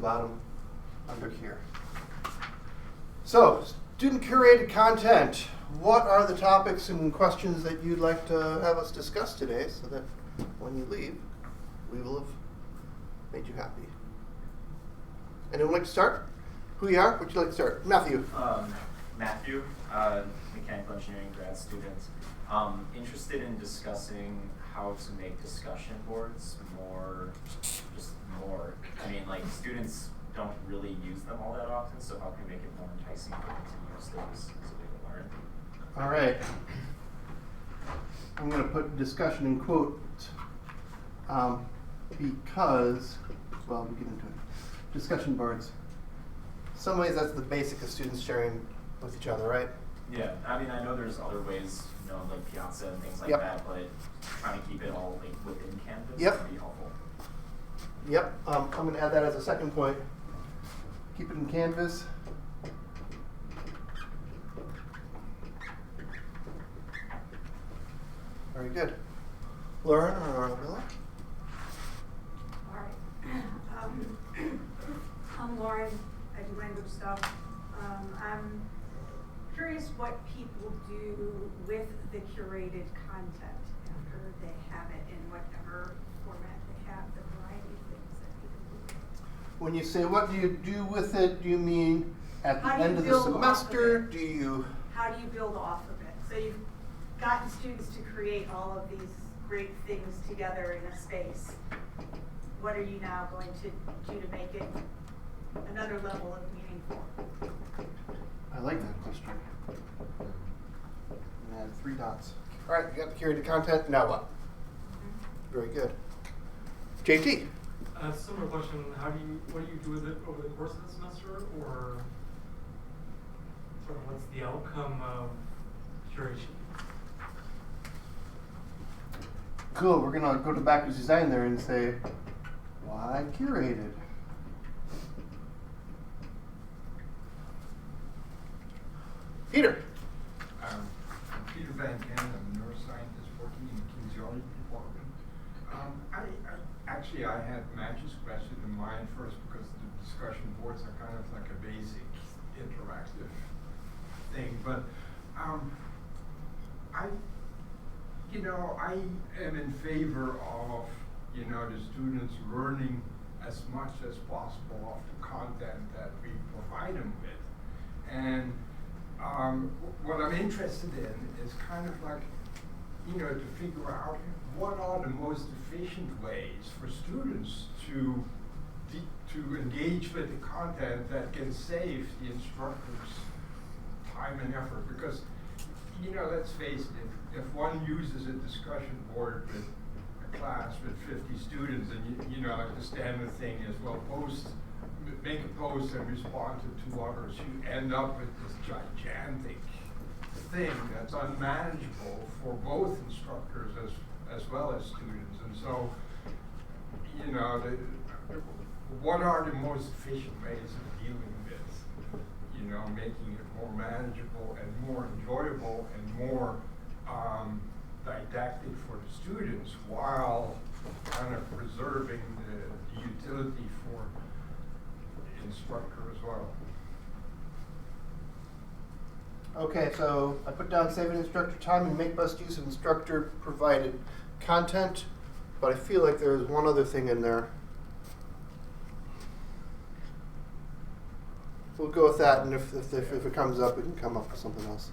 about them under here. So, student-curated content. What are the topics and questions that you'd like to have us discuss today so that when you leave, we will have made you happy? Anyone like to start? Who you are? Would you like to start? Matthew. Matthew, mechanical engineering grad student. Interested in discussing how to make discussion boards more. I mean, like, students don't really use them all that often, so how can we make it more enticing for them to use those as a way to learn? All right. I'm going to put discussion in quotes because, well, we'll get into it. Discussion boards. In some ways, that's the basic of students sharing with each other, right? Yeah, I mean, I know there's other ways, you know, like Piazza and things like Yep. that, but trying to keep it all like within Canvas Yep. would be helpful. Yep. I'm going to add that as a second point. Keep it in Canvas. Very good. Lauren or Willa? All right. I'm Lauren. I do language stuff. I'm curious what people do with the curated content after they have it in whatever format they have, the variety of things that people do. When you say what do you do with it, do you mean at the How do you end of the build off of semester? it? Do you? How do you build off of it? So you've gotten students to create all of these great things together in a space. What are you now going to do to make it another level of meaningful? I like that question. And 3 dots. All right, you got the curated content. Now what? Very good. JT. Similar question. What do you do with it over the course of the semester, or sort of what's the outcome of curation? Cool. We're gonna go to backwards design there and say, why curated? Peter. I'm Peter Van Cannon. I'm a neuroscientist working in the kinesiology department. I had Matthew's question in mind first because the discussion boards are kind of like a basic interactive thing. But I am in favor of, the students learning as much as possible of the content that we provide them with. And what I'm interested in is kind of like, to figure out what are the most efficient ways for students to engage with the content that can save the instructor's time and effort. Because, let's face it, if one uses a discussion board with a class with 50 students, and like the standard thing is, well, make a post and respond to 2 others, you end up with this gigantic thing that's unmanageable for both instructors as well as students. And so, what are the most efficient ways of dealing with, making it more manageable and more enjoyable and more didactic for the students while kind of preserving the utility for the instructor as well. Okay, so I put down saving instructor time and make best use of instructor provided content, but I feel like there's one other thing in there. We'll go with that, and if it comes up, we can come up with something else.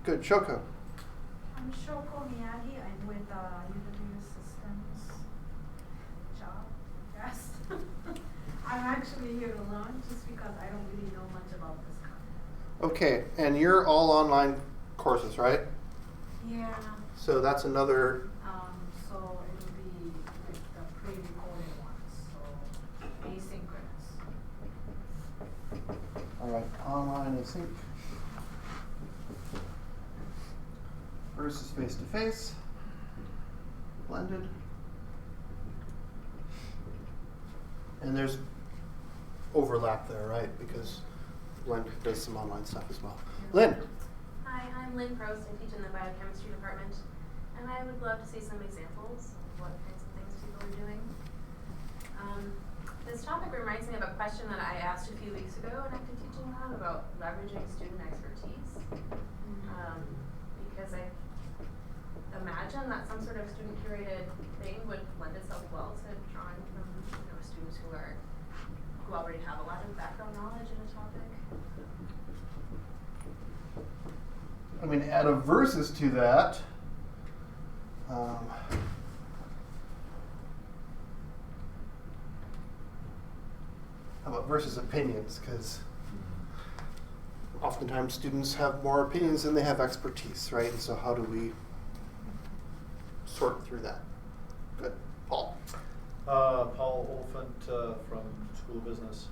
Good. Shoko. I'm Shoko Miyagi. I'm with Udemy Systems job, I guess. I'm actually here to learn just because I don't really know much about this content. Okay, and you're all online courses, right? Yeah. So that's another. So it'll be with the pre-recorded ones, so asynchronous. All right, online async versus face-to-face, blended. And there's overlap there, right? Because Lynn does some online stuff as well. Lynn. Hi, I'm Lynn Prost. I teach in the biochemistry department, and I would love to see some examples of what kinds of things people are doing. This topic reminds me of a question that I asked a few weeks ago in active teaching lab about leveraging student expertise. Because I imagine that some sort of student curated thing would lend itself well to drawing from students who already have a lot of background knowledge in a topic. I mean, add a versus to that. How about versus opinions? Because oftentimes students have more opinions than they have expertise, right? And so how do we sort through that? Good. Paul? Paul Oliphant from School of Business.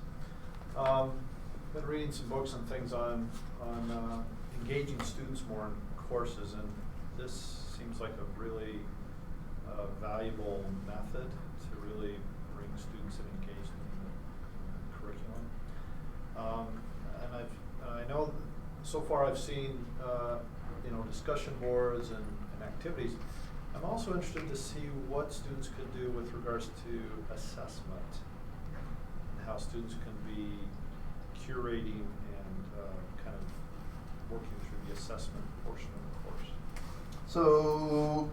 Been reading some books and things on engaging students more in courses, and this seems like a really valuable method to really bring students and engage them in the curriculum. And I know so far I've seen discussion boards and activities. I'm also interested to see what students could do with regards to assessment and how students can be curating and kind of working through the assessment portion of the course. So,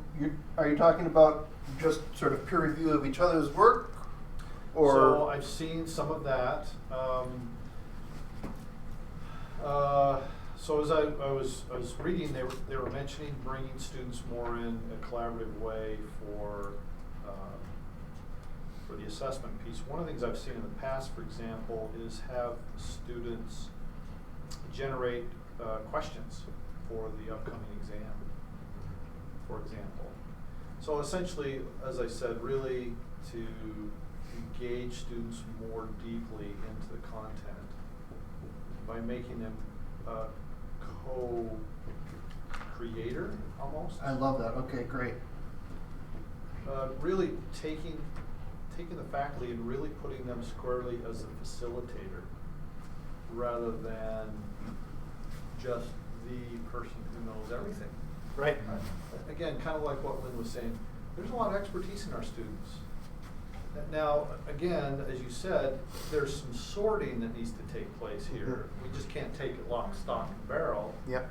are you talking about just sort of peer review of each other's work? Or So I've seen some of that. So as I was reading, they were mentioning bringing students more in a collaborative way for the assessment piece. One of the things I've seen in the past, for example, is have students generate questions for the upcoming exam, for example. So essentially, as I said, really to engage students more deeply into the content by making them co-creator almost. I love that. Okay, great. Really taking the faculty and really putting them squarely as a facilitator rather than just the person who knows everything. Right. Again, kind of like what Lynn was saying, there's a lot of expertise in our students. Now, again, as you said, there's some sorting that needs to take place here. Mm-hmm. We just can't take it lock, stock, and barrel. Yep.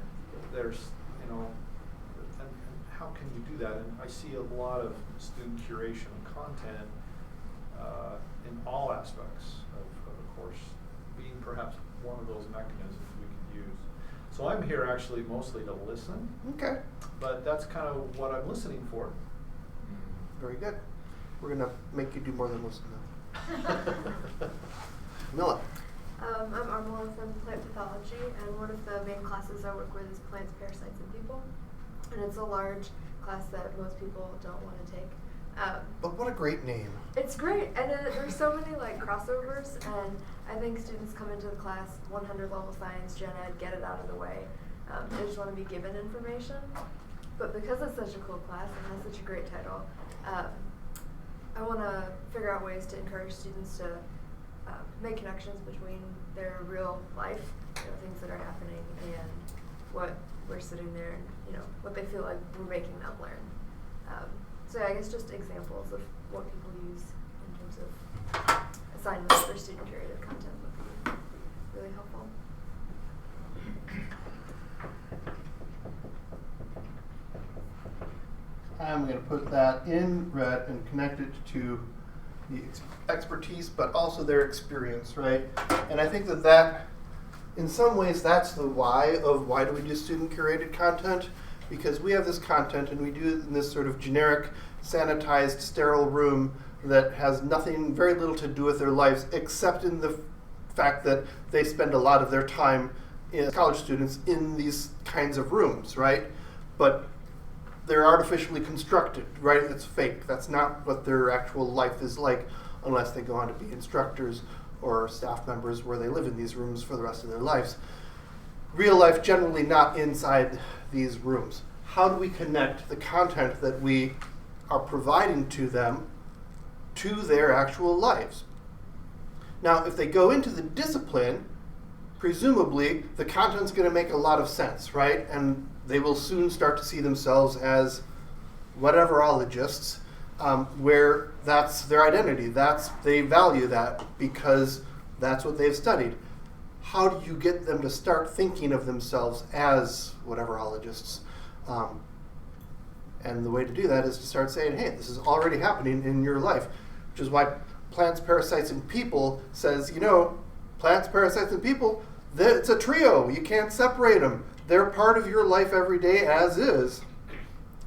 There's, and how can you do that? And I see a lot of student curation of content in all aspects of a course, being perhaps one of those mechanisms we can use. So I'm here actually mostly to listen. Okay. But that's kind of what I'm listening for. Very good. We're going to make you do more than listen now. Mila? I'm Armela from plant pathology, and one of the main classes I work with is plants, parasites, and people. And it's a large class that most people don't want to take. But what a great name. It's great, and there's so many crossovers, and I think students come into the class 100 level science, gen ed, get it out of the way. They just want to be given information. But because it's such a cool class and has such a great title, I want to figure out ways to encourage students to make connections between their real life, things that are happening, and what we're sitting there and what they feel like we're making them learn. So yeah, I guess just examples of what people use in terms of assignments for student-curated content would be really helpful. I'm going to put that in red and connect it to the expertise, but also their experience, right? And I think that in some ways, that's the why of why do we do student-curated content? Because we have this content and we do it in this sort of generic, sanitized, sterile room that has nothing, very little to do with their lives, except in the fact that they spend a lot of their time as college students in these kinds of rooms, right? But they're artificially constructed, right? It's fake. That's not what their actual life is like unless they go on to be instructors or staff members where they live in these rooms for the rest of their lives. Real life generally not inside these rooms. How do we connect the content that we are providing to them to their actual lives? Now, if they go into the discipline, presumably the content's going to make a lot of sense, right? And they will soon start to see themselves as whateverologists where that's their identity. They value that because that's what they've studied. How do you get them to start thinking of themselves as whateverologists? And the way to do that is to start saying, hey, this is already happening in your life, which is why Plants, Parasites, and People says, plants, parasites, and people, it's a trio. You can't separate them. They're part of your life every day as is.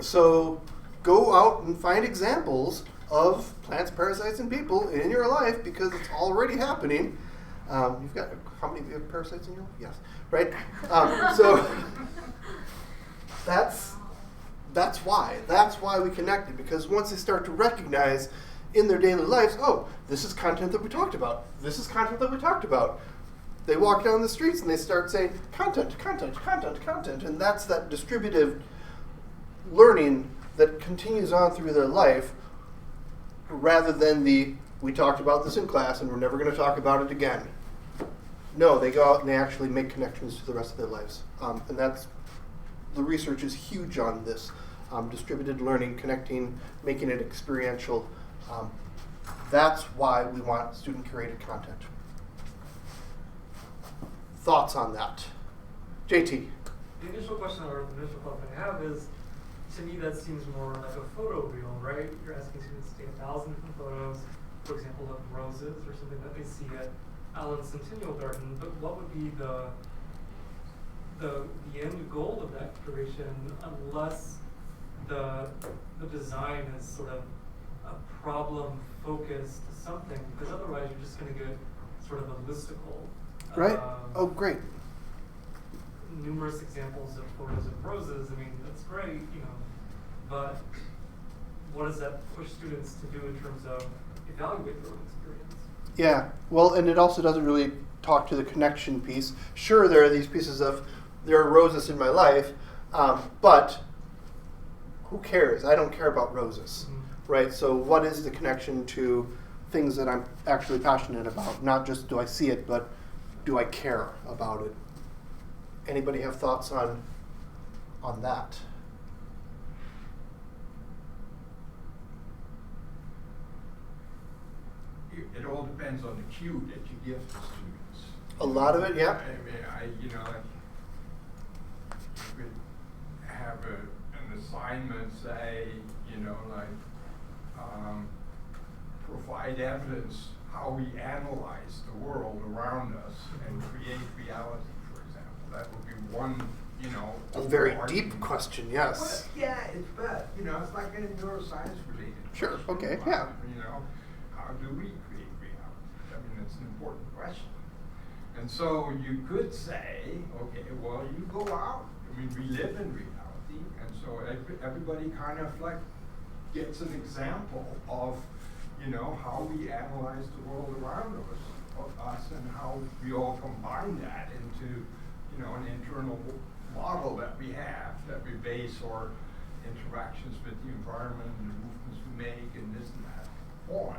So go out and find examples of plants, parasites, and people in your life because it's already happening. You've got, how many of you have parasites in your life? Yes, right? So that's why we connected, because once they start to recognize in their daily lives, oh, this is content that we talked about. This is content that we talked about. They walk down the streets and they start saying, content, content, content, content. And that's that distributive learning that continues on through their life rather than we talked about this in class and we're never going to talk about it again. No, they go out and they actually make connections to the rest of their lives. And the research is huge on this. Distributed learning, connecting, making it experiential. That's why we want student-curated content. Thoughts on that? JT? The initial question or the initial thought I have is, to me that seems more like a photo reel, right? You're asking students to take 1,000 different photos, for example, of roses or something that they see at Allen's Centennial Garden, but what would be the end goal of that curation unless the design is sort of a problem-focused something, because otherwise you're just going to get sort of a listicle. Right? Oh, great. Numerous examples of photos of roses. I mean, that's great, but what does that push students to do in terms of evaluate their own experience? Yeah, well, and it also doesn't really talk to the connection piece. Sure, there are these pieces of, there are roses in my life, but who cares? I don't care about roses, right? So what is the connection to things that I'm actually passionate about? Not just do I see it, but do I care about it? Anybody have thoughts on that? It all depends on the cue that you give to students. A lot of it, yeah. I mean, we have an assignment, say, provide evidence how we analyze the world around us and create reality, for example. That would be one, A very overarching- deep question, yes. Well, yeah, it's like a neuroscience related. Sure, question okay, about, yeah. How do we create reality? I mean, it's an important question. And so you could say, okay, well, you go out. I mean, we live in reality, and so everybody kind of like gets an example of, how we analyze the world around us and how we all combine that into, an internal model that we have, that we base our interactions with the environment and the movements we make and this and that on.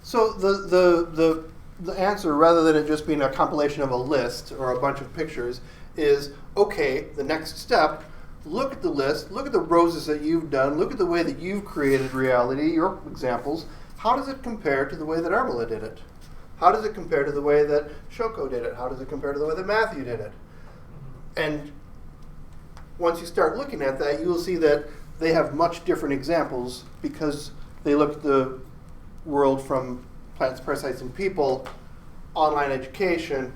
So the answer, rather than it just being a compilation of a list or a bunch of pictures, is, okay, the next step, look at the list, look at the roses that you've done, look at the way that you've created reality, your examples. How does it compare to the way that Armela did it? How does it compare to the way that Shoko did it? How does it compare to the way that Matthew did it? And once you start looking at that, you will see that they have much different examples because they look at the world from plants, parasites, and people, online education,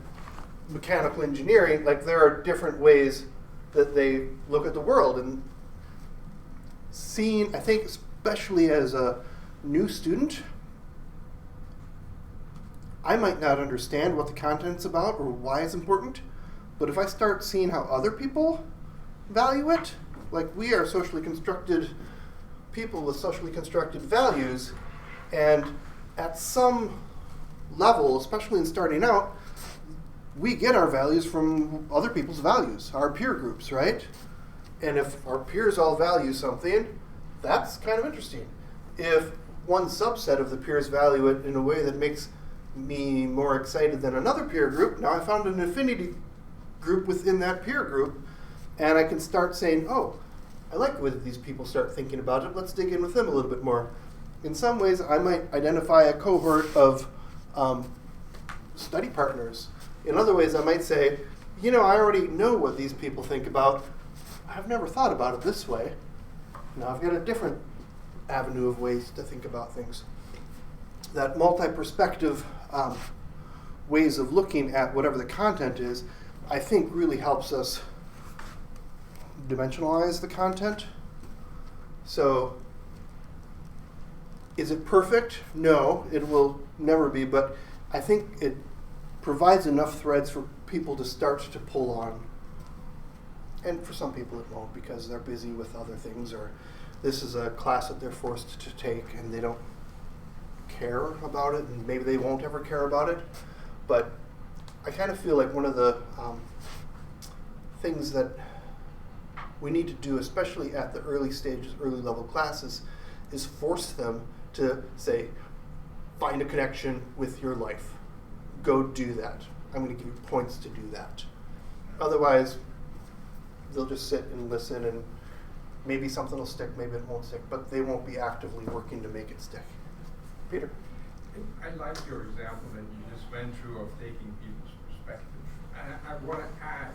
mechanical engineering. Like, there are different ways that they look at the world. And seeing, I think, especially as a new student, I might not understand what the content's about or why it's important, but if I start seeing how other people value it, like, we are socially constructed people with socially constructed values, and at some level, especially in starting out, we get our values from other people's values, our peer groups, right? And if our peers all value something, that's kind of interesting. If one subset of the peers value it in a way that makes me more excited than another peer group, now I found an affinity group within that peer group, and I can start saying, oh, I like the way that these people start thinking about it. Let's dig in with them a little bit more. In some ways, I might identify a cohort of study partners. In other ways, I might say, you know, I already know what these people think about. I've never thought about it this way. Now I've got a different avenue of ways to think about things. That multi-perspective ways of looking at whatever the content is, I think really helps us dimensionalize the content. So, is it perfect? No, it will never be, but I think it provides enough threads for people to start to pull on. And for some people it won't because they're busy with other things, or this is a class that they're forced to take and they don't care about it, and maybe they won't ever care about it. But I kind of feel like one of the things that we need to do, especially at the early stages, early level classes, is force them to say, find a connection with your life. Go do that. I'm going to give you points to do that. Otherwise, they'll just sit and listen, and maybe something will stick, maybe it won't stick, but they won't be actively working to make it stick. Peter? I like your example that you just went through of taking people's perspective. And I want to add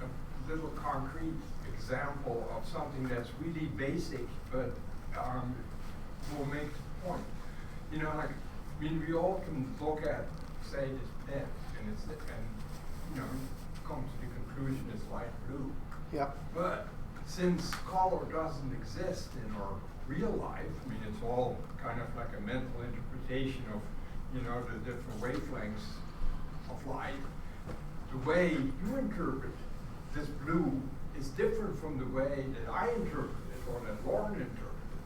a little concrete example of something that's really basic, but will make the point. You know, like, I mean, we all can look at, say, this pen, and you know, come to the conclusion it's light blue. Yeah. But since color doesn't exist in our real life, I mean, it's all kind of like a mental interpretation of, you know, the different wavelengths of light. The way you interpret this blue is different from the way that I interpret it or that Lauren interpreted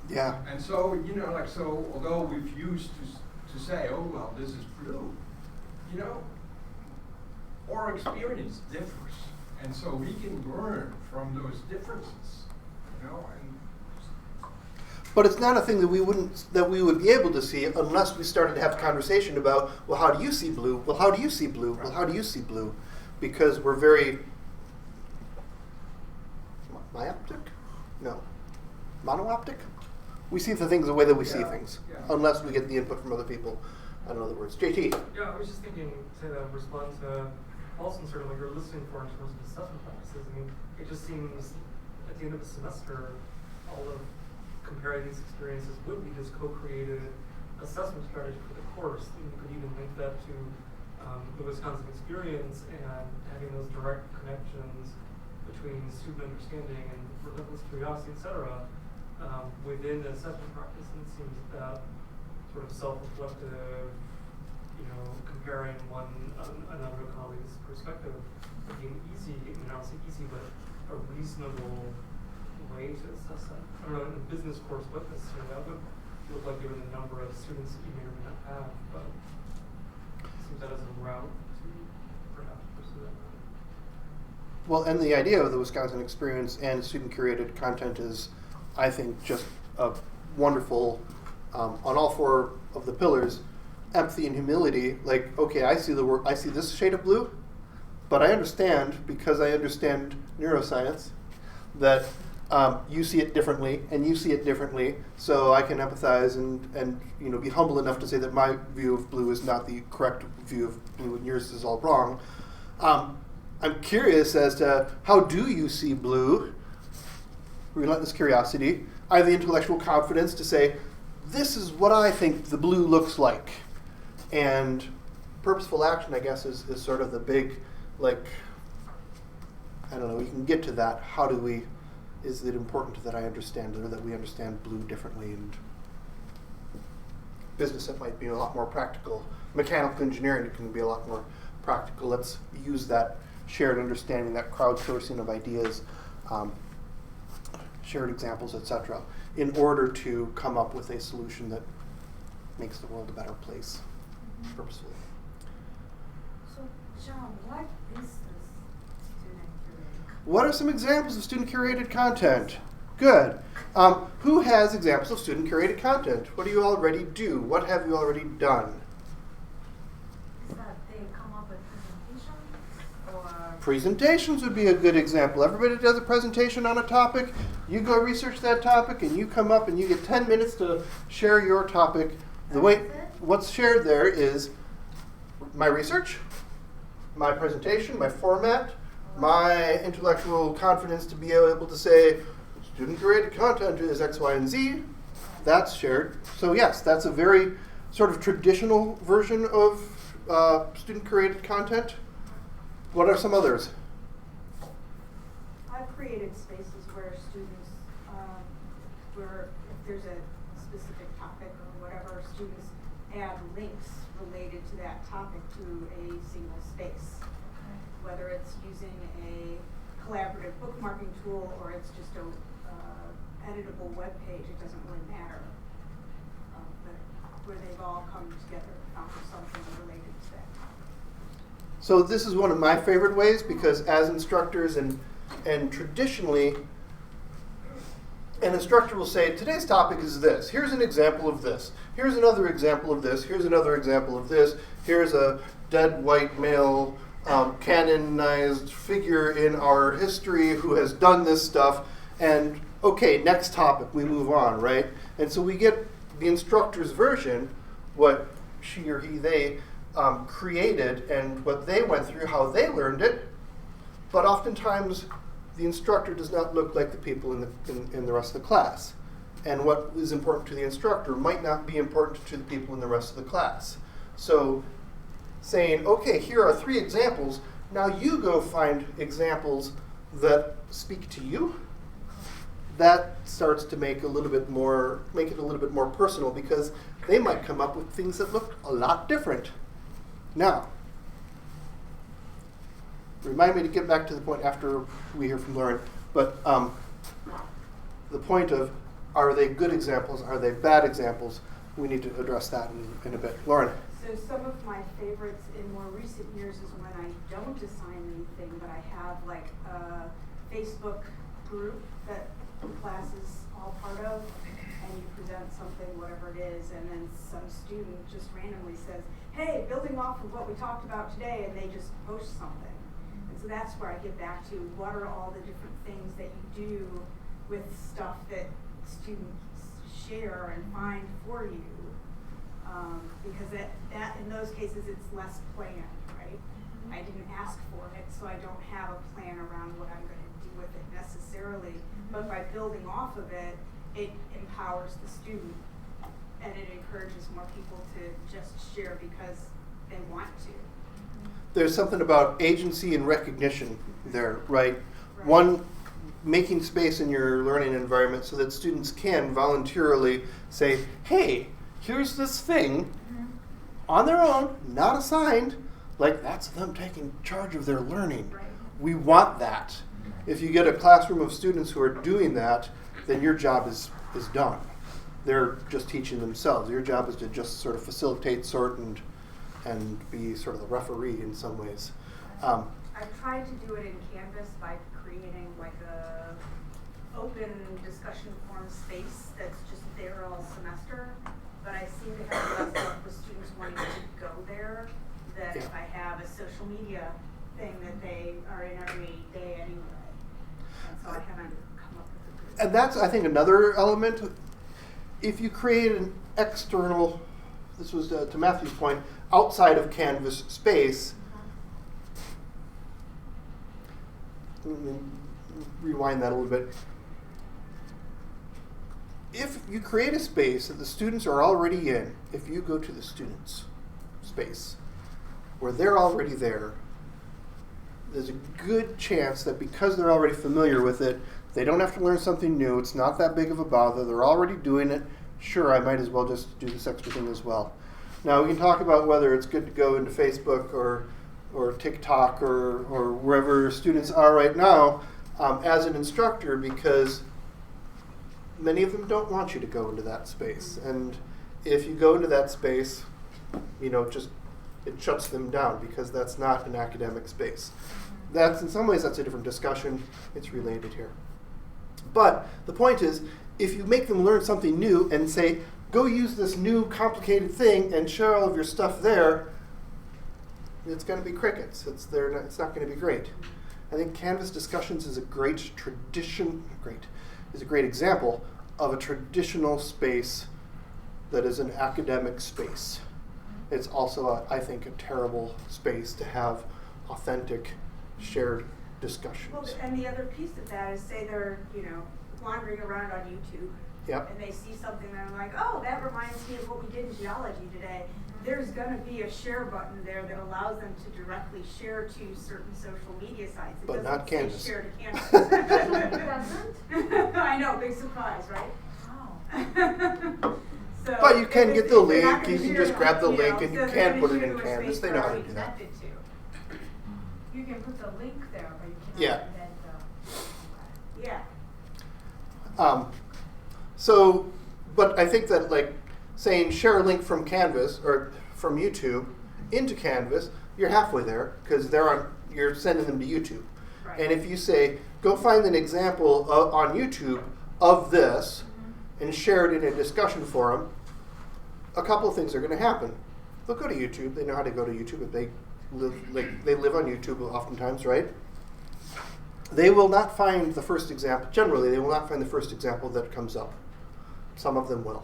it. Yeah. And so, you know, like, so although we've used to say, oh, well, this is blue, you know, our experience differs. And so we can learn from those differences, you know, and but it's not a thing that we would be able to see unless we started to have a conversation about, well, how do you see blue? Well, how do you see blue? Well, how do you see blue? Because we're very myopic? No. Monooptic? We see the things the way that we see things, unless we get the input from other people. I don't know the words. JT? Yeah, I was just thinking to respond to Paulson, sort of what you're listening for in terms of assessment practices. I mean, it just seems at the end of the semester, all of comparing these experiences would be this co-created assessment strategy for the course. And you could even link that to the Wisconsin experience and having those direct connections between student understanding and relentless curiosity, et cetera, within the assessment practice. And it seems that sort of self-reflective, you know, comparing another colleague's perspective would be an easy, I mean, I don't say easy, but a reasonable way to assess that. I don't know, in a business course, what necessarily that would look like given the number of students that you may or may not have, but it seems that as a route to perhaps pursue that. Well, and the idea of the Wisconsin experience and student-curated content is, I think, just a wonderful, on all four of the pillars, empathy and humility. Like, okay, I see this shade of blue, but I understand, because I understand neuroscience, that you see it differently, and you see it differently, so I can empathize and you know, be humble enough to say that my view of blue is not the correct view of blue and yours is all wrong. I'm curious as to, how do you see blue? Relentless curiosity. I have the intellectual confidence to say, this is what I think the blue looks like. And purposeful action, I guess, is sort of the big, like, I don't know, we can get to that. How do we, is it important that I understand, or that we understand blue differently? And business, that might be a lot more practical. Mechanical engineering, it can be a lot more practical. Let's use that shared understanding, that crowdsourcing of ideas, shared examples, etc., in order to come up with a solution that makes the world a better place, purposefully. So, John, what is this student-curated content? What are some examples of student-curated content? Good. Who has examples of student-curated content? What do you already do? What have you already done? Is that they come up with presentations, or presentations would be a good example. Everybody does a presentation on a topic, you go research that topic, and you come up and you get 10 minutes to share your topic. The way what's shared there is my research, my presentation, my format, my intellectual confidence to be able to say student-curated content is X, Y, and Z. That's shared. So yes, that's a very sort of traditional version of student-curated content. What are some others? I've created spaces where students, where if there's a specific topic or whatever, students add links related to that topic to a single space. Whether it's using a collaborative bookmarking tool or it's just a editable web page, it doesn't really matter. But where they've all come together and found something related to that topic. So this is one of my favorite ways because as instructors and traditionally, an instructor will say, today's topic is this. Here's an example of this. Here's another example of this. Here's another example of this. Here's a dead white male canonized figure in our history who has done this stuff. And okay, next topic, we move on, right? And so we get the instructor's version, what she or he, they created and what they went through, how they learned it. But oftentimes, the instructor does not look like the people in the rest of the class. And what is important to the instructor might not be important to the people in the rest of the class. So saying, okay, here are 3 examples. Now you go find examples that speak to you. That starts to make it a little bit more personal because they might come up with things that look a lot different. Now, remind me to get back to the point after we hear from Lauren, but the point of, are they good examples, are they bad examples? We need to address that in a bit. Lauren. So some of my favorites in more recent years is when I don't assign anything, but I have like a Facebook group that the class is all part of, and you present something, whatever it is, and then some student just randomly says, hey, building off of what we talked about today, and they just post something. And so that's where I get back to what are all the different things that you do with stuff that students share and find for you. Because that in those cases it's less planned, right? I didn't ask for it, so I don't have a plan around what I'm going to do with it necessarily. But by building off of it, it empowers the student and it encourages more people to just share because they want to. There's something about agency and recognition there, right? One, making space in your learning environment so that students can voluntarily say, hey, here's this thing on their own, not assigned, like that's them taking charge of their learning. Right. We want that. If you get a classroom of students who are doing that, then your job is done. They're just teaching themselves. Your job is to just sort of facilitate, sort, and be sort of the referee in some ways. I tried to do it in Canvas by creating like a open discussion forum space that's just there all semester, but I seem to have less luck with students wanting to go there than if I have a social media thing that they are in every day anyway. And so I haven't come up with a good. And that's, I think, another element. If you create an external, this was to Matthew's point, outside of Canvas space, let me rewind that a little bit. If you create a space that the students are already in, if you go to the students' space, where they're already there, there's a good chance that because they're already familiar with it, they don't have to learn something new. It's not that big of a bother. They're already doing it. Sure, I might as well just do this extra thing as well. Now, we can talk about whether it's good to go into Facebook or TikTok or wherever students are right now as an instructor, because many of them don't want you to go into that space. And if you go into that space, it shuts them down because that's not an academic space. That's, in some ways, that's a different discussion. It's related here. But the point is, if you make them learn something new and say, go use this new complicated thing and share all of your stuff there, it's going to be crickets. It's not going to be great. I think Canvas discussions is a great example of a traditional space that is an academic space. It's also, I think, a terrible space to have authentic, shared discussions. Well, and the other piece of that is, say they're, wandering around on YouTube. Yep. And they see something and they're like, oh, that reminds me of what we did in geology today. There's going to be a share button there that allows them to directly share to certain social media sites. It But doesn't not say Canvas. share to Canvas. It doesn't? I know, big surprise, right? Oh. So But you can if get it's- the if they're not link, gonna you can share just grab the it, link and you so they're can gonna put it share in to a Canvas. space They know they're how to already do that. connected to. You can put the link there, but you cannot Yeah. embed the. Yeah. So, but I think that like saying share a link from Canvas or from YouTube into Canvas, you're halfway there because you're sending them to YouTube. Right. And if you say, go find an example on YouTube of this and share it in a discussion forum, a couple of things are going to happen. They'll go to YouTube. They know how to go to YouTube. If they live on YouTube oftentimes, right? They will not find the first example. Generally, they will not find the first example that comes up. Some of them will.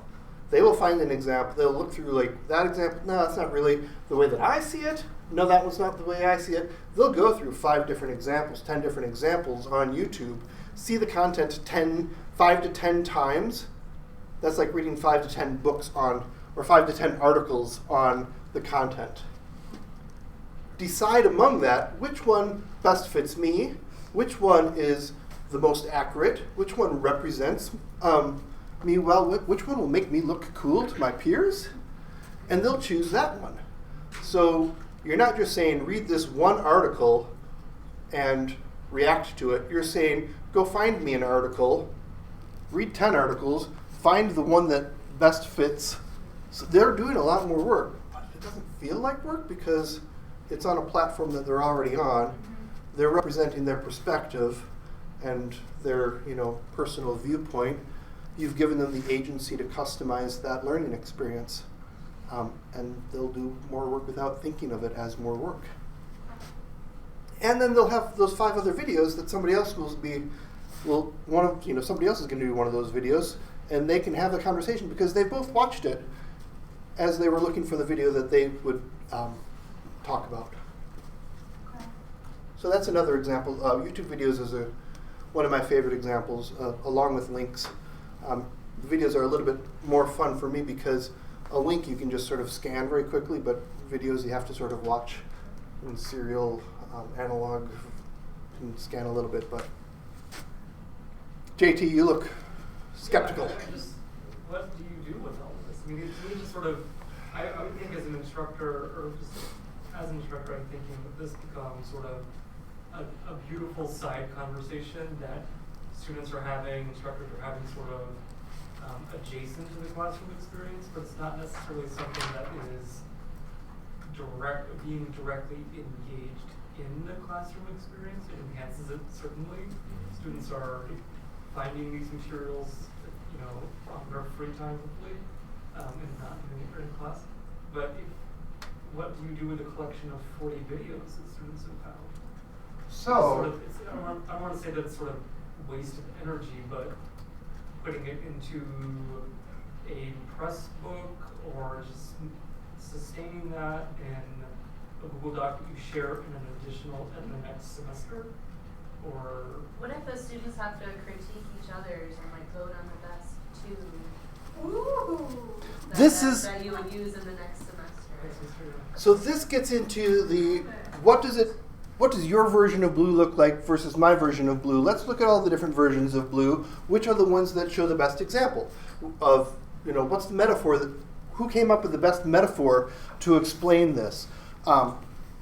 They will find an example. They'll look through like that example. No, that's not really the way that I see it. No, that was not the way I see it. They'll go through 5 different examples, 10 different examples on YouTube, see the content 5 to 10 times. That's like reading 5 to 10 books or 5 to 10 articles on the content. Decide among that which one best fits me, which one is the most accurate, which one represents me well, which one will make me look cool to my peers, and they'll choose that one. So you're not just saying read this one article and react to it. You're saying go find me an article, read 10 articles, find the one that best fits. So they're doing a lot more work, but it doesn't feel like work because it's on a platform that they're already on. They're representing their perspective and their personal viewpoint. You've given them the agency to customize that learning experience. And they'll do more work without thinking of it as more work. And then they'll have those 5 other videos that somebody else somebody else is going to do one of those videos, and they can have a conversation because they both watched it as they were looking for the video that they would talk about. Okay. So that's another example. YouTube videos is one of my favorite examples, along with links. The videos are a little bit more fun for me because a link you can just sort of scan very quickly, but videos you have to sort of watch in serial analog and scan a little bit. But JT, you look skeptical. Yeah, what do you do with all of this? I mean, to me, just sort of, I would think as an instructor, or just as an instructor, I'm thinking that this becomes sort of a beautiful side conversation that students are having, instructors are having sort of adjacent to the classroom experience, but it's not necessarily something that is being directly engaged in the classroom experience. It enhances it, certainly. Students are finding these materials, on their free time, hopefully, and not doing it during class. But what do you do with a collection of 40 videos that students have found? I don't want to say that it's sort of waste of energy, but putting it into a press book or just sustaining that in a Google Doc that you share in an additional in the next semester, or What if the students have to critique each other's and vote on the best 2? Ooh. That you would use in the next semester. So this gets into the what does your version of blue look like versus my version of blue? Let's look at all the different versions of blue. Which are the ones that show the best example of, what's the metaphor who came up with the best metaphor to explain this?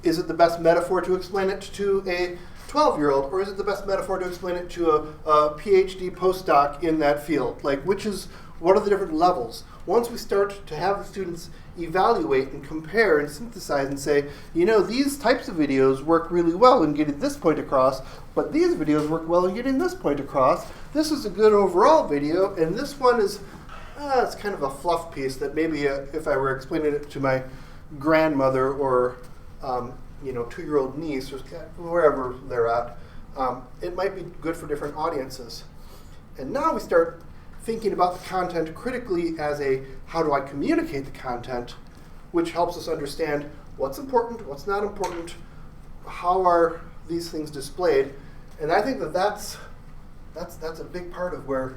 Is it the best metaphor to explain it to a 12-year-old, or is it the best metaphor to explain it to a PhD postdoc in that field? What are the different levels? Once we start to have the students evaluate and compare and synthesize and say, these types of videos work really well in getting this point across, but these videos work well in getting this point across. This is a good overall video, and this one is, it's kind of a fluff piece that maybe if I were explaining it to my grandmother or 2-year-old niece or wherever they're at, it might be good for different audiences. And now we start thinking about the content critically as how do I communicate the content, which helps us understand what's important, what's not important, how are these things displayed. And I think that's a big part of where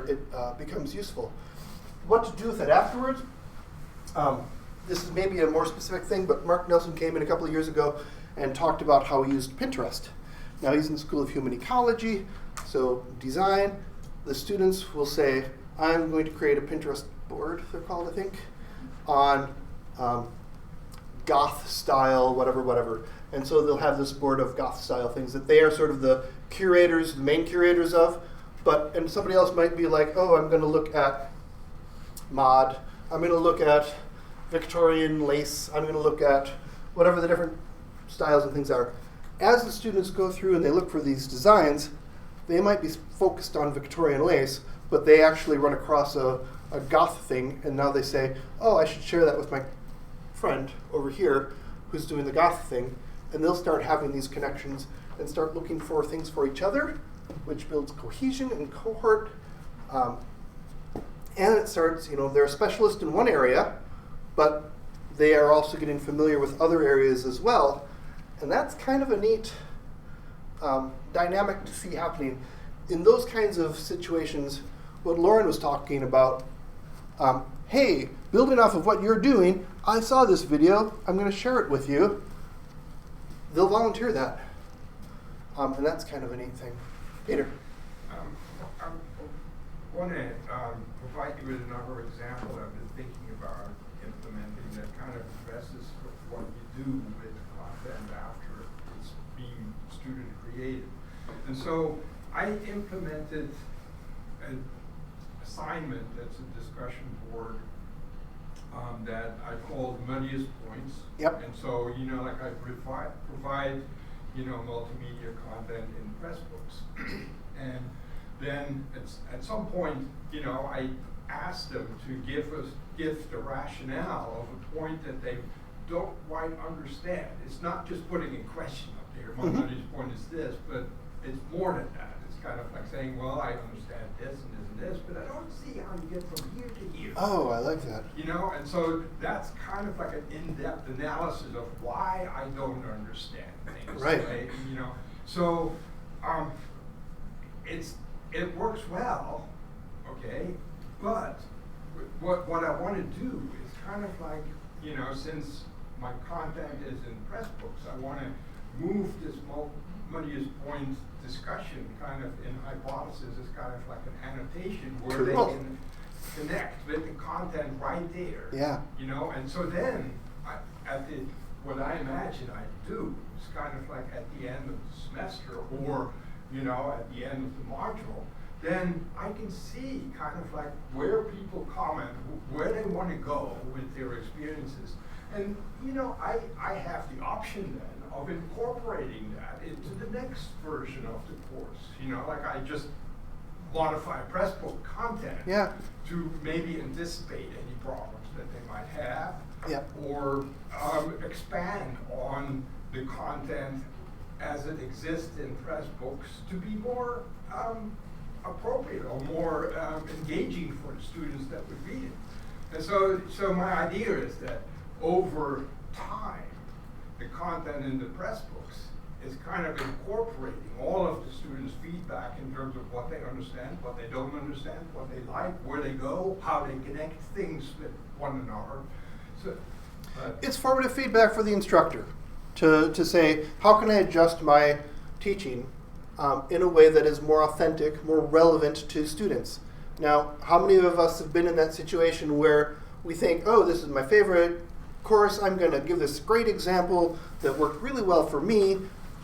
it becomes useful. What to do with it afterwards? This is maybe a more specific thing, but Mark Nelson came in a couple of years ago and talked about how he used Pinterest. Now he's in the School of Human Ecology, so design. The students will say, I'm going to create a Pinterest board, they're called, I think, on goth style, whatever. And so they'll have this board of goth style things that they are sort of the curators, the main curators of. And somebody else might be like, oh, I'm going to look at mod. I'm going to look at Victorian lace. I'm going to look at whatever the different styles and things are. As the students go through and they look for these designs, they might be focused on Victorian lace, but they actually run across a goth thing, and now they say, oh, I should share that with my friend over here who's doing the goth thing, and they'll start having these connections and start looking for things for each other, which builds cohesion and cohort. And it starts, they're a specialist in one area, but they are also getting familiar with other areas as well. And that's kind of a neat dynamic to see happening. In those kinds of situations, what Lauren was talking about, hey, building off of what you're doing, I saw this video, I'm going to share it with you. They'll volunteer that. And that's kind of a neat thing. Peter. I want to provide you with another example I've been thinking about implementing that kind of addresses what you do with content after it's being student created. And so I implemented an assignment that's a discussion board that I called Money's Points. Yep. And so, I provide multimedia content in press books. And then at some point, I asked them to give the rationale of a point that they don't quite understand. It's not just putting a question up there, my money's point is this, but it's more than that. It's kind of like saying, well, I understand this and this and this, but I don't see how you get from here to here. Oh, I like that. And so that's kind of like an in-depth analysis of why I don't understand things. Right. So it works well, okay, but what I want to do is kind of like, since my content is in press books, I want to move this money's point discussion kind of in hypothesis as kind of like an annotation where they can connect with the content right there. Yeah. And so then what I imagine I do is kind of like at the end of the semester or at the end of the module, then I can see kind of like where people comment, where they want to go with their experiences. And I have the option then of incorporating that into the next version of the course. Like I just modify press book content to maybe anticipate any problems that they might have, or expand on the content as it exists in press books to be more appropriate or more engaging for the students that would read it. And so my idea is that over time, the content in the press books is kind of incorporating all of the students' feedback in terms of what they understand, what they don't understand, what they like, where they go, how they connect things with one another. So, it's formative feedback for the instructor to say, how can I adjust my teaching in a way that is more authentic, more relevant to students? Now, how many of us have been in that situation where we think, oh, this is my favorite course, I'm going to give this great example that worked really well for me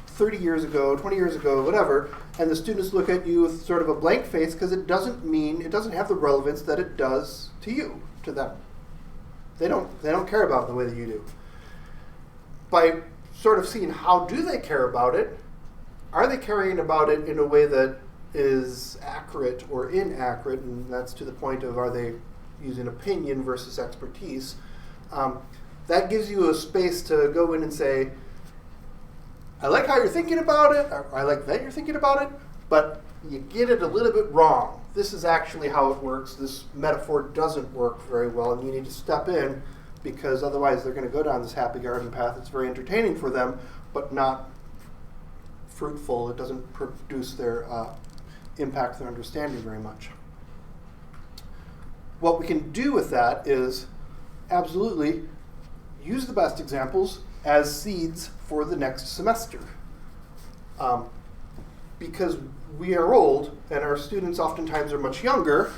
30 years ago, 20 years ago, whatever, and the students look at you with sort of a blank face because it doesn't have the relevance that it does to you, to them. They don't care about it the way that you do. By sort of seeing how do they care about it, are they caring about it in a way that is accurate or inaccurate, and that's to the point of are they using opinion versus expertise. That gives you a space to go in and say, I like how you're thinking about it, I like that you're thinking about it, but you get it a little bit wrong. This is actually how it works. This metaphor doesn't work very well, and you need to step in, because otherwise they're going to go down this happy garden path. It's very entertaining for them, but not fruitful. It doesn't produce their impact their understanding very much. What we can do with that is absolutely use the best examples as seeds for the next semester. Because we are old and our students oftentimes are much younger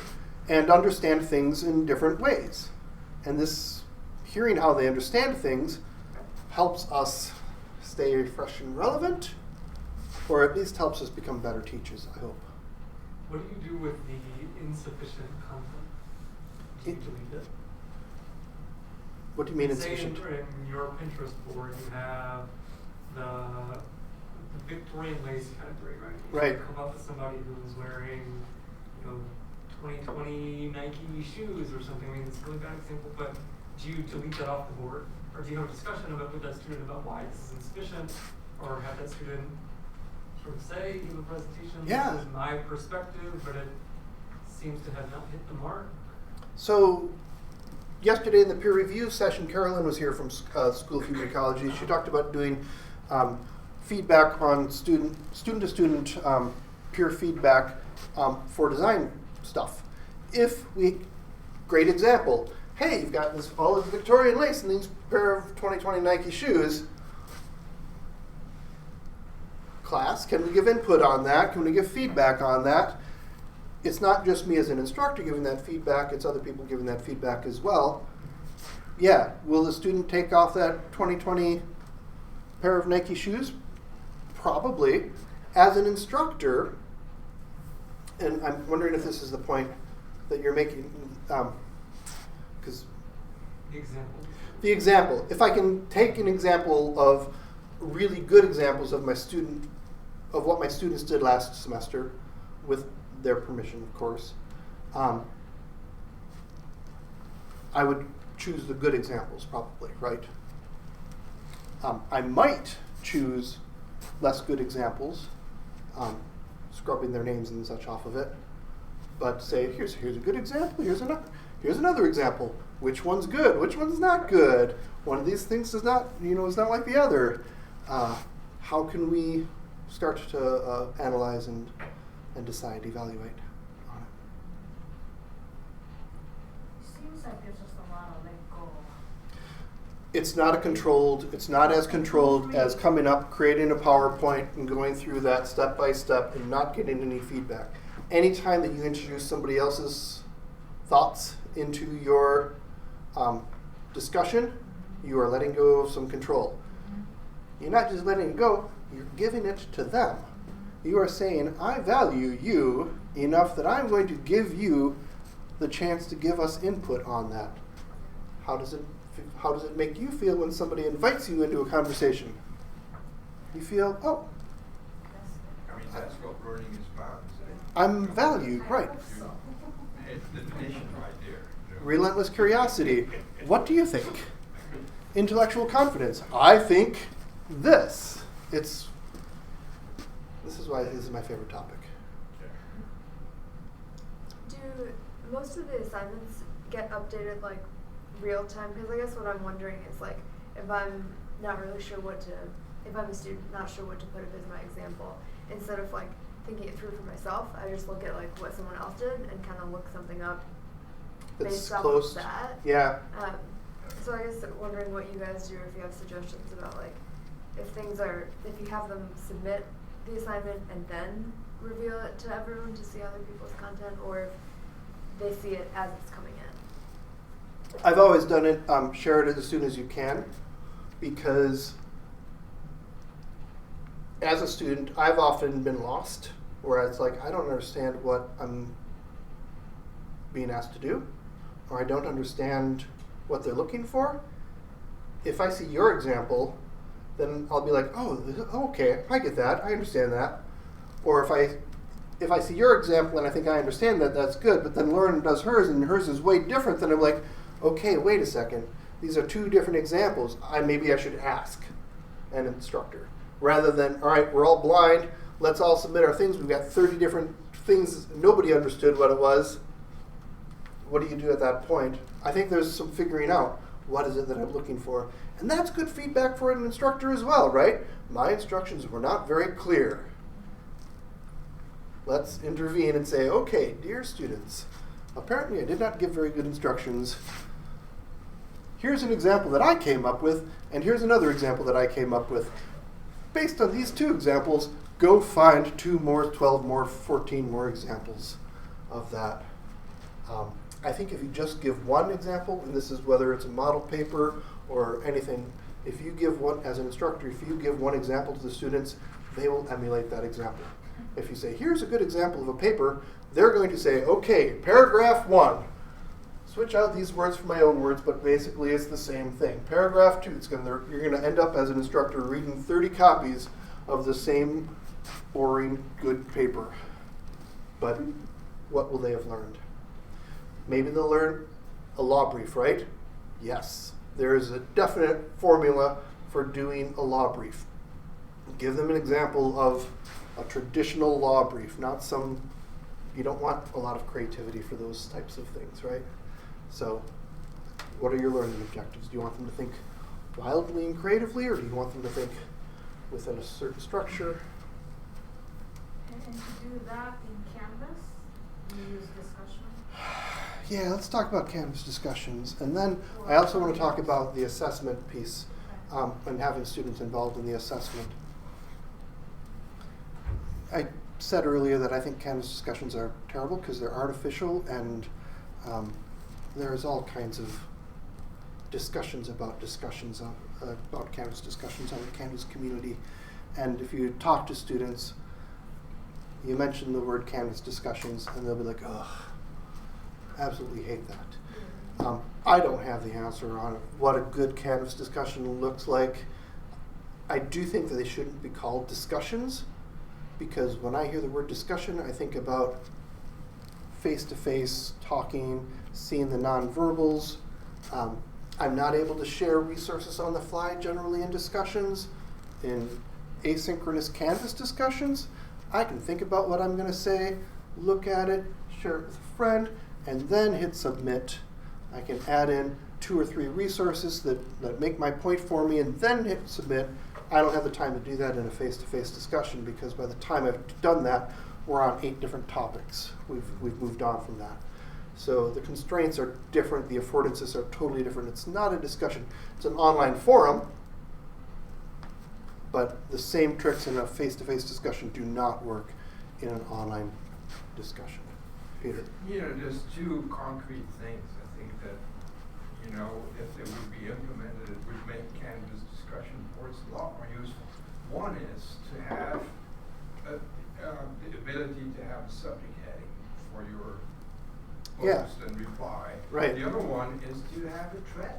and understand things in different ways. And this, hearing how they understand things, helps us stay fresh and relevant, or at least helps us become better teachers, I hope. What do you do with the insufficient content? Do you delete it? What do you mean Say insufficient? in your Pinterest board you have the Victorian lace category, right? You Right. come up with somebody who's wearing, 2020 Nike shoes or something. I mean, it's a really bad example, but do you delete that off the board? Or do you have a discussion with that student about why this is insufficient? Or have that student sort of say in the presentation, Yeah. this is my perspective, but it seems to have not hit the mark? So yesterday in the peer review session, Carolyn was here from School of Human Ecology. She talked about doing feedback on student-to-student peer feedback for design stuff. Great example, hey, you've got all this Victorian lace and these pair of 2020 Nike shoes. Class, can we give input on that? Can we give feedback on that? It's not just me as an instructor giving that feedback, it's other people giving that feedback as well. Yeah, will the student take off that 2020 pair of Nike shoes? Probably. As an instructor, and I'm wondering if this is the point that you're making, because The example. the example, if I can take an example of really good examples of what my students did last semester, with their permission, of course, I would choose the good examples probably, right? I might choose less good examples, scrubbing their names and such off of it, but say, here's a good example, here's another example. Which one's good? Which one's not good? One of these things is not like the other. How can we start to analyze and decide, evaluate on it? Seems like there's just a lot of let go. It's not as controlled as coming up, creating a PowerPoint and going through that step by step and not getting any feedback. Anytime that you introduce somebody else's thoughts into your discussion, you are letting go of some control. You're not just letting it go, you're giving it to them. You are saying, I value you enough that I'm going to give you the chance to give us input on that. How does it make you feel when somebody invites you into a conversation? You feel, oh, I mean, that's what learning is about, isn't it? I'm valued, right. It's the definition right there. Relentless curiosity. What do you think? Intellectual confidence. I think this. This is why this is my favorite topic. Do most of the assignments get updated like real time? Because I guess what I'm wondering is like if I'm not really sure if I'm a student not sure what to put up as my example, instead of like thinking it through for myself, I just look at like what someone else did and kind of look something up based off of that. Yeah. So I guess wondering what you guys do, if you have suggestions about like if you have them submit the assignment and then reveal it to everyone to see other people's content, or if they see it as it's coming in. I've always done it, share it as soon as you can, because as a student, I've often been lost, where it's like, I don't understand what I'm being asked to do, or I don't understand what they're looking for. If I see your example, then I'll be like, oh, okay, I get that, I understand that. Or if I see your example and I think I understand that, that's good, but then Lauren does hers and hers is way different, then I'm like, okay, wait a second. These are two different examples. Maybe I should ask an instructor. rather than, all right, we're all blind, let's all submit our things. We've got 30 different things, nobody understood what it was. What do you do at that point? I think there's some figuring out, what is it that I'm looking for? And that's good feedback for an instructor as well, right? My instructions were not very clear. Let's intervene and say, okay, dear students, apparently I did not give very good instructions. Here's an example that I came up with, and here's another example that I came up with. Based on these two examples, go find 2 more, 12 more, 14 more examples of that. I think if you just give one example, and this is whether it's a model paper or anything, if you give one, as an instructor, if you give one example to the students, they will emulate that example. If you say, here's a good example of a paper, they're going to say, okay, paragraph 1. Switch out these words for my own words, but basically it's the same thing. Paragraph 2, you're going to end up as an instructor reading 30 copies of the same boring, good paper. But what will they have learned? Maybe they'll learn a law brief, right? Yes. There is a definite formula for doing a law brief. Give them an example of a traditional law brief, not some, you don't want a lot of creativity for those types of things, right? So what are your learning objectives? Do you want them to think wildly and creatively, or do you want them to think within a certain structure? And to do that in Canvas, you use discussion. Yeah, let's talk about Canvas discussions. And then I also want to talk about the assessment piece and having students involved in the assessment. I said earlier that I think Canvas discussions are terrible because they're artificial, and there's all kinds of discussions about Canvas discussions on the Canvas community. And if you talk to students, you mention the word Canvas discussions, and they'll be like, ugh, absolutely hate that. I don't have the answer on what a good Canvas discussion looks like. I do think that they shouldn't be called discussions, because when I hear the word discussion, I think about face-to-face talking, seeing the nonverbals. I'm not able to share resources on the fly generally in discussions. In asynchronous Canvas discussions, I can think about what I'm going to say, look at it, share it with a friend, and then hit submit. I can add in 2 or 3 resources that make my point for me, and then hit submit. I don't have the time to do that in a face-to-face discussion, because by the time I've done that, we're on 8 different topics. We've moved on from that. So the constraints are different, the affordances are totally different. It's not a discussion. It's an online forum, but the same tricks in a face-to-face discussion do not work in an online discussion. Peter? There's 2 concrete things I think that, if they would be implemented, it would make Canvas discussion boards a lot more useful. One is to have the ability to have a subject heading for your post and reply. Right. The other one is to have a thread,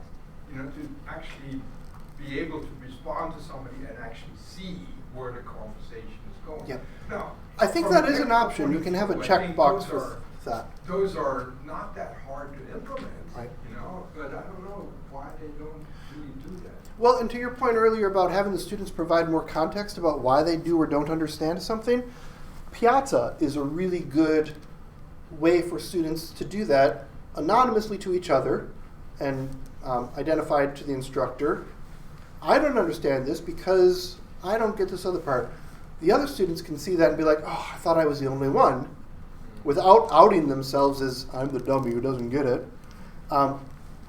to actually be able to respond to somebody and actually see where the conversation is going. Yep. Now, I think from that a is an technical option. point You of can have a view, I think checkbox those with that. Those are not that hard to implement, Right. but I don't know why they don't really do that. Well, and to your point earlier about having the students provide more context about why they do or don't understand something, Piazza is a really good way for students to do that anonymously to each other and identified to the instructor. I don't understand this because I don't get this other part. The other students can see that and be like, oh, I thought I was the only one, without outing themselves as I'm the dummy who doesn't get it.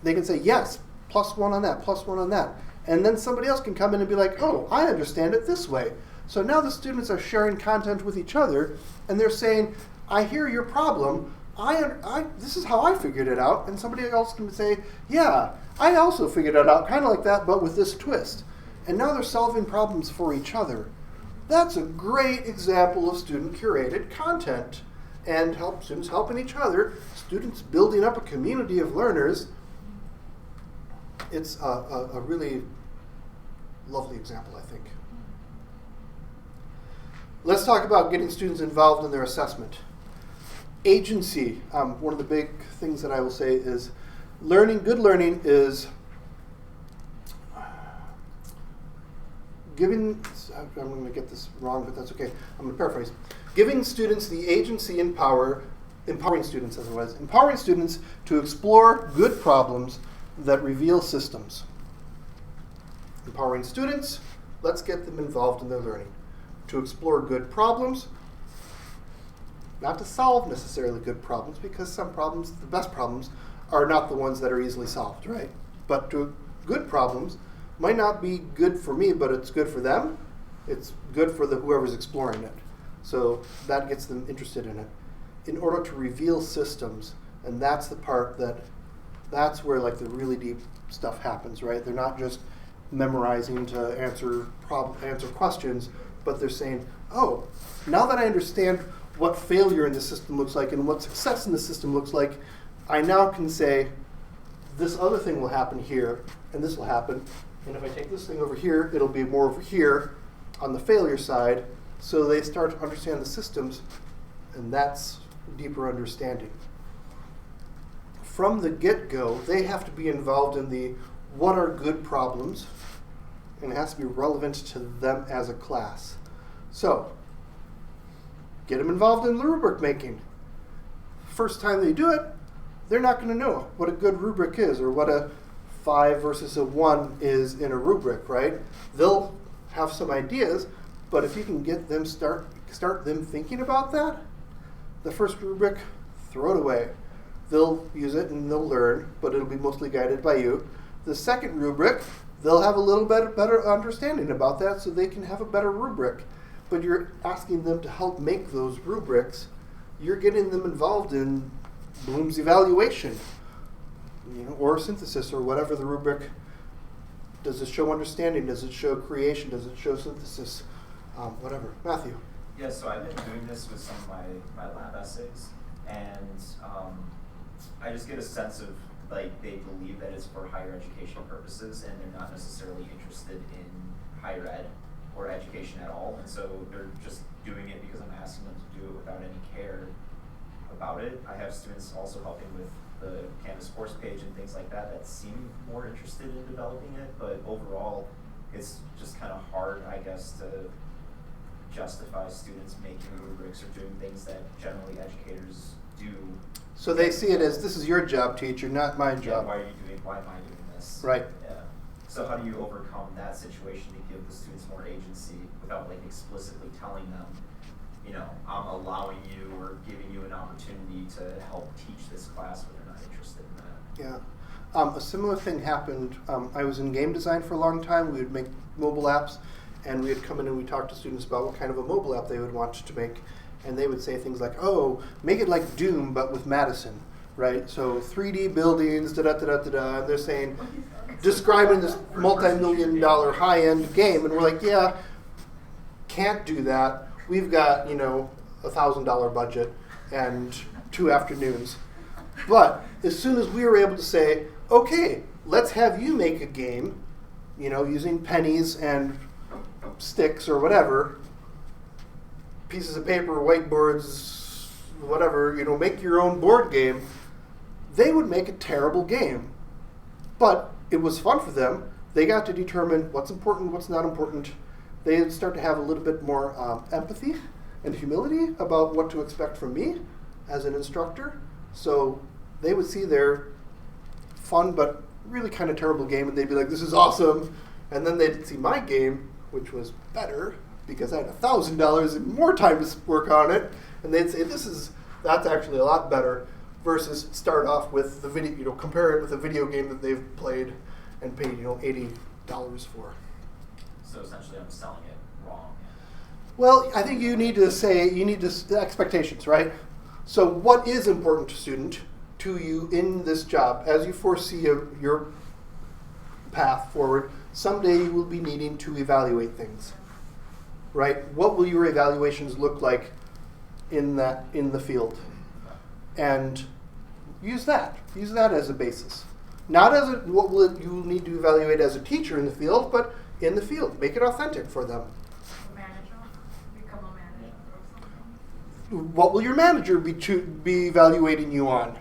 They can say, yes, +1 on that, +1 on that. And then somebody else can come in and be like, oh, I understand it this way. So now the students are sharing content with each other, and they're saying, I hear your problem. This is how I figured it out. And somebody else can say, yeah, I also figured it out, kind of like that, but with this twist. And now they're solving problems for each other. That's a great example of student-curated content, and students helping each other, students building up a community of learners. It's a really lovely example, I think. Let's talk about getting students involved in their assessment. Agency. One of the big things that I will say is good learning is giving, I'm going to get this wrong, but that's okay. I'm going to paraphrase. Giving students the agency and power, empowering students otherwise, empowering students to explore good problems that reveal systems. Empowering students, let's get them involved in their learning. To explore good problems, not to solve necessarily good problems, because some problems, the best problems, are not the ones that are easily solved, right? But to good problems might not be good for me, but it's good for them. It's good for whoever's exploring it. So that gets them interested in it. In order to reveal systems, and that's the part that's where like the really deep stuff happens, right? They're not just memorizing to answer questions, but they're saying, oh, now that I understand what failure in the system looks like and what success in the system looks like, I now can say, this other thing will happen here, and this will happen, and if I take this thing over here, it'll be more over here on the failure side. So they start to understand the systems, and that's deeper understanding. From the get-go, they have to be involved in the what are good problems, and it has to be relevant to them as a class. So, get them involved in rubric making. First time they do it, they're not going to know what a good rubric is or what a 5 versus a 1 is in a rubric, right? They'll have some ideas, but if you can get them start them thinking about that, the first rubric, throw it away. They'll use it and they'll learn, but it'll be mostly guided by you. The second rubric, they'll have a little better understanding about that so they can have a better rubric. But you're asking them to help make those rubrics. You're getting them involved in Bloom's evaluation, or synthesis, or whatever the rubric. Does it show understanding? Does it show creation? Does it show synthesis? Whatever. Matthew. Yeah, so I've been doing this with some of my lab essays, and I just get a sense of like they believe that it's for higher education purposes, and they're not necessarily interested in higher ed or education at all, and so they're just doing it because I'm asking them to do it without any care about it. I have students also helping with the Canvas course page and things like that seem more interested in developing it, but overall it's just kind of hard, I guess, to justify students making rubrics or doing things that generally educators do. So they see it as, this is your job, teacher, not my job. Why am I doing this? Right. Yeah. So how do you overcome that situation to give the students more agency without like explicitly telling them, I'm allowing you or giving you an opportunity to help teach this class when they're not interested in that? Yeah. A similar thing happened. I was in game design for a long time. We would make mobile apps, and we would come in and we talked to students about what kind of a mobile app they would want to make. And they would say things like, oh, make it like Doom, but with Madison, right? So 3D buildings, da-da-da-da-da-da, and they're saying, describing this multi-million-dollar high-end game, and we're like, yeah, can't do that. We've got, $1,000 budget and 2 afternoons. But as soon as we were able to say, okay, let's have you make a game, using pennies and sticks or whatever, pieces of paper, whiteboards, whatever, make your own board game, they would make a terrible game. But it was fun for them. They got to determine what's important, what's not important. They'd start to have a little bit more empathy and humility about what to expect from me as an instructor. So they would see their fun but really kind of terrible game, and they'd be like, this is awesome. And then they'd see my game, which was better, because I had $1,000 and more time to work on it, and they'd say, that's actually a lot better, versus start off with the video, compare it with a video game that they've played and paid, $80 for. So essentially I'm selling it wrong. Well, I think you need to expectations, right? So what is important to you in this job, as you foresee your path forward? Someday you will be needing to evaluate things. Right? What will your evaluations look like in the field? And use that as a basis. Not as what you will need to evaluate as a teacher in the field, but in the field. Make it authentic for them. Become a manager or something. What will your manager be evaluating you on?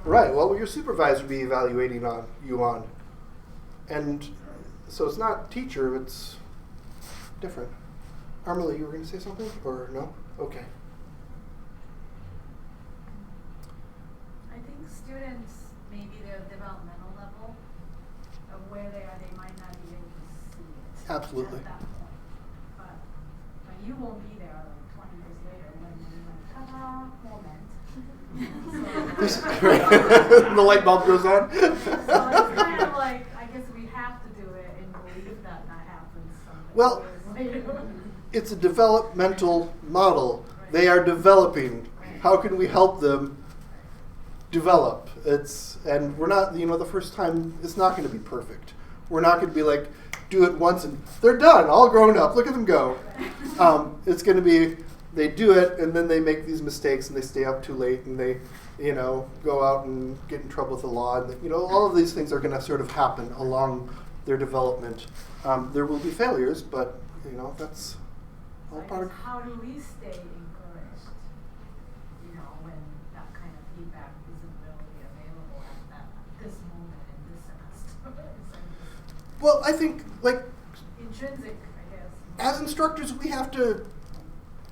Right. What will your supervisor be evaluating you on? And so it's not teacher, it's different. Armela, you were going to say something, or no? Okay. I think students, maybe their developmental level of where they are, they might not even see it. Absolutely. At that point. But you won't be there like 20 years later when you're like, ta-da, moment. The light bulb goes on. So it's kind of like, I guess we have to do it and believe that that happens someday. Well, years later. it's a developmental model. They are developing. How can we help them develop? And we're not, the first time, it's not going to be perfect. We're not going to be like, do it once and they're done, all grown up, look at them go. It's going to be, they do it and then they make these mistakes and they stay up too late and they, go out and get in trouble with the law. And, all of these things are going to sort of happen along their development. There will be failures, but, that's all So I part of. guess how do we stay encouraged, when that kind of feedback isn't really available at this moment in this semester? Well, I think, Intrinsic, I guess. as instructors, we have to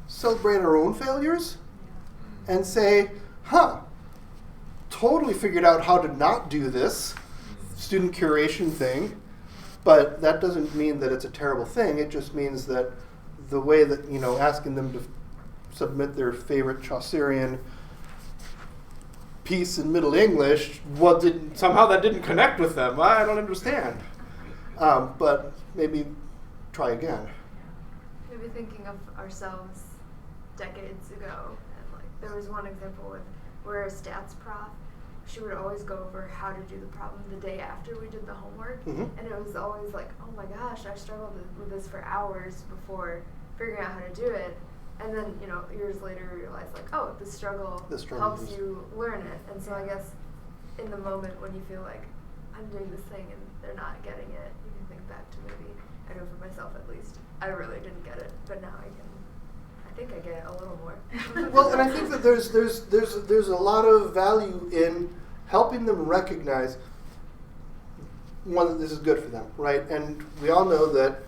celebrate our own failures Yeah. and say, totally figured out how to not do this student curation thing, but that doesn't mean that it's a terrible thing. It just means that the way that, asking them to submit their favorite Chaucerian piece in Middle English, somehow that didn't connect with them. I don't understand. But maybe try again. Maybe thinking of ourselves decades ago, and there was one example where a stats prof, she would always go over how to do the problem the day after we did the homework, Mhm. and it was always like, oh my gosh, I struggled with this for hours before figuring out how to do it, and then years later you realize the struggle helps is- you learn it, and so I guess in the moment when you feel like I'm doing this thing and they're not getting it, you can think back to maybe, I know for myself at least, I really didn't get it, but now I think I get it a little more. Well, and I think that there's a lot of value in helping them recognize, one, that this is good for them, right? And we all know that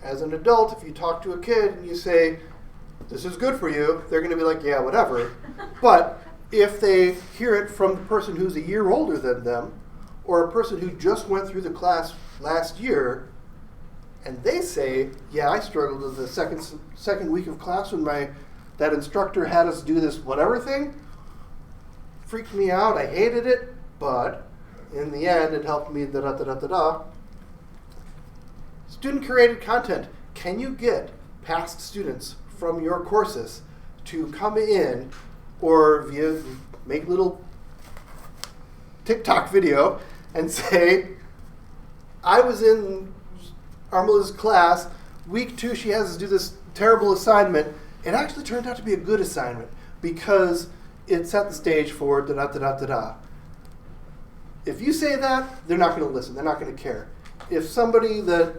as an adult, if you talk to a kid and you say, this is good for you, they're going to be like, yeah, whatever. But if they hear it from the person who's a year older than them, or a person who just went through the class last year, and they say, yeah, I struggled with the second week of class when that instructor had us do this whatever thing. Freaked me out, I hated it, but in the end it helped me da-da-da-da-da-da. Student-curated content. Can you get past students from your courses to come in or make little TikTok video and say, I was in Armela's class, week 2 she has us do this terrible assignment. It actually turned out to be a good assignment because it set the stage for da-da-da-da-da-da. If you say that, they're not going to listen. They're not going to care. If somebody that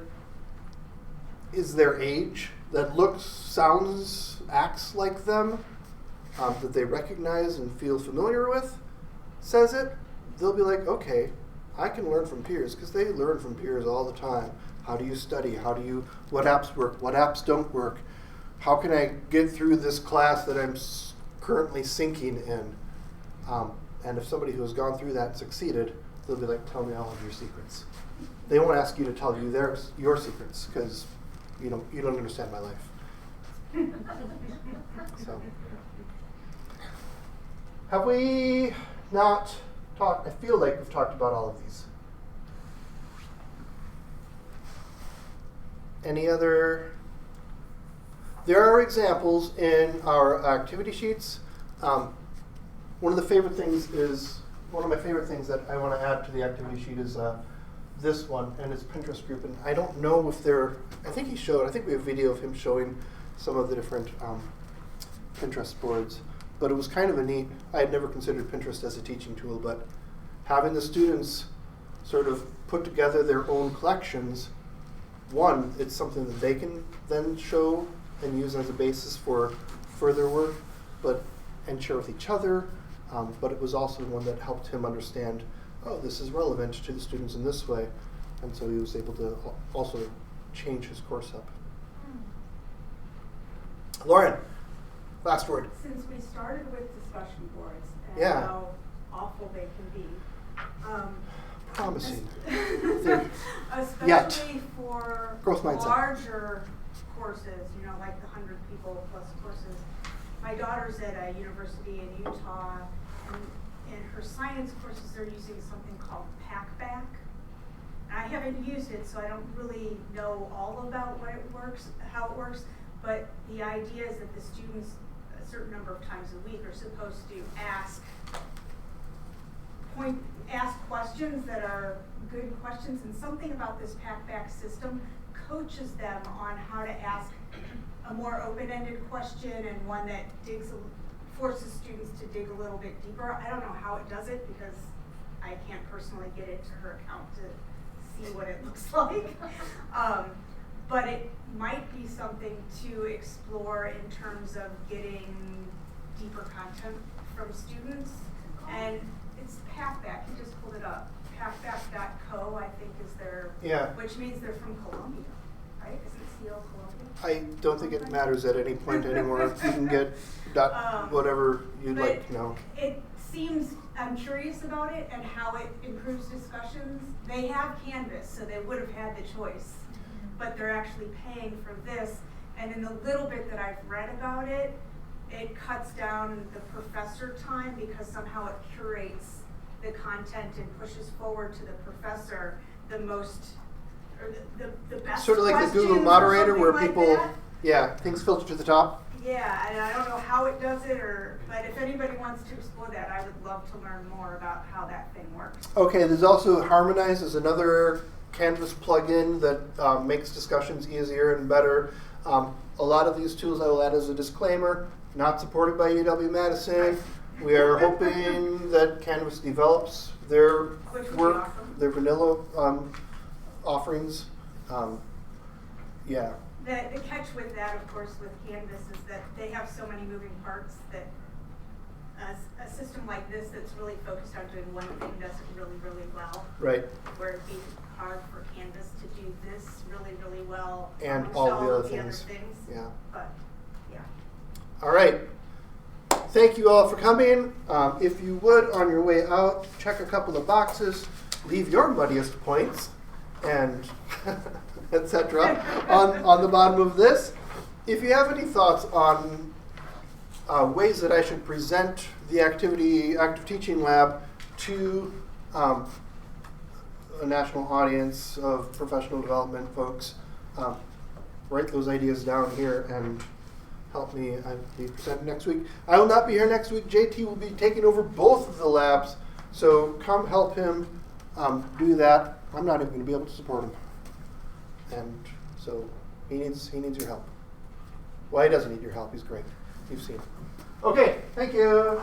is their age, that looks, sounds, acts like them, that they recognize and feel familiar with, says it, they'll be like, okay, I can learn from peers, because they learn from peers all the time. How do you study? What apps work? What apps don't work? How can I get through this class that I'm currently sinking in? And if somebody who has gone through that and succeeded, they'll be like, tell me all of your secrets. They won't ask you to tell you your secrets, because you don't understand my life. So, have we not talked? I feel like we've talked about all of these. Any other? There are examples in our activity sheets. One of my favorite things that I want to add to the activity sheet is this one, and it's Pinterest group. And I don't know if I think we have video of him showing some of the different Pinterest boards. But it was kind of a neat, I had never considered Pinterest as a teaching tool, but having the students sort of put together their own collections, one, it's something that they can then show and use as a basis for further work, and share with each other. But it was also one that helped him understand, oh, this is relevant to the students in this way. And so he was able to also change his course up. Lauren, last word. Since we started with discussion boards and Yeah. how awful they can be, Promising. especially Yet. for Growth mindset. larger courses, you know, like the 100 people plus courses. My daughter's at a university in Utah, and in her science courses, they're using something called Packback. I haven't used it, so I don't really know all about how it works, but the idea is that the students, a certain number of times a week, are supposed to ask questions that are good questions, and something about this Packback system coaches them on how to ask a more open-ended question and one that forces students to dig a little bit deeper. I don't know how it does it because I can't personally get into her account to see what it looks like. But it might be something to explore in terms of getting deeper content from students. And it's Packback, you just pulled it up. Packback.co, I think, is their, which means they're from Columbia, right? Isn't it CO Columbia? I don't think it matters at any point anymore. You can get whatever you'd like to know. It seems, I'm curious about it and how it improves discussions. They have Canvas, so they would have had the choice, but they're actually paying for this. And in the little bit that I've read about it, it cuts down the professor time because somehow it curates the content and pushes forward to the professor the most, or the best Sort of like the Google questions or moderator something where like people, that. things filter to the top. Yeah, and I don't know how it does it, but if anybody wants to explore that, I would love to learn more about how that thing works. Okay, there's also Harmonize is another Canvas plugin that makes discussions easier and better. A lot of these tools, I will add as a disclaimer, not supported by UW-Madison. We are hoping that Canvas develops their Which would be work, awesome. their vanilla offerings. Yeah. The catch with that, of course, with Canvas is that they have so many moving parts that a system like this that's really focused on doing one thing does it really, really well. Right. Where it'd be hard for Canvas to do this really, really well. And amongst all the other of things. Yeah. But, yeah. All right. Thank you all for coming. If you would, on your way out, check a couple of boxes, leave your muddiest points, and etc. on the bottom of this. If you have any thoughts on ways that I should present the active teaching lab to a national audience of professional development folks, write those ideas down here and help me. I'll be presenting next week. I will not be here next week. JT will be taking over both of the labs, so come help him do that. I'm not even going to be able to support him, and so he needs your help. Well, he doesn't need your help. He's great. You've seen him. Okay, thank you.